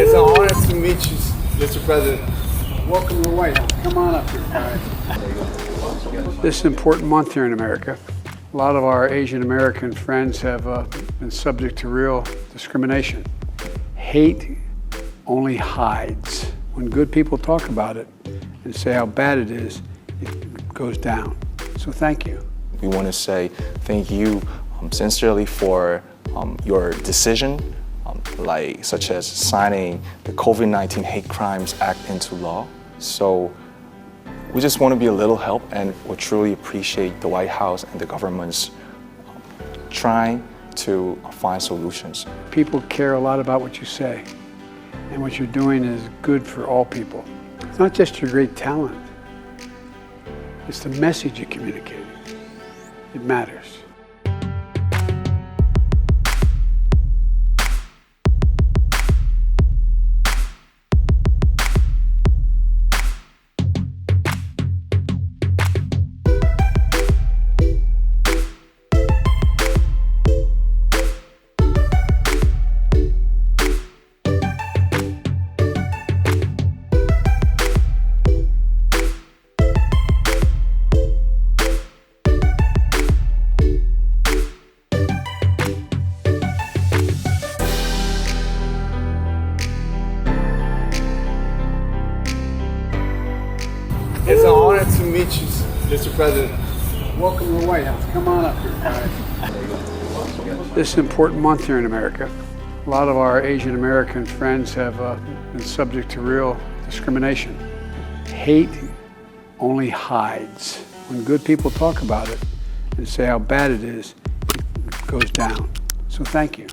It's an honor to meet you, Mr. President. Welcome to the White House. Come on up here. All right. This is an important month here in America. A lot of our Asian American friends have been subject to real discrimination. Hate only hides. When good people talk about it and say how bad it is, it goes down. So thank you. We want to say thank you sincerely for your decision, such as signing the COVID-19 Hate Crimes Act into law. So we just want to be a little help, and we truly appreciate the White House and the government's trying to find solutions. People care a lot about what you say, and what you're doing is good for all people. It's not just your great talent, it's the message you communicate. It matters. It's an honor to meet you, Mr. President. Welcome to the White House. Come on up here. All right. This is an important month here in America. A lot of our Asian American friends have been subject to real discrimination. Hate only hides. When good people talk about it and say how bad it is, it goes down. So thank you.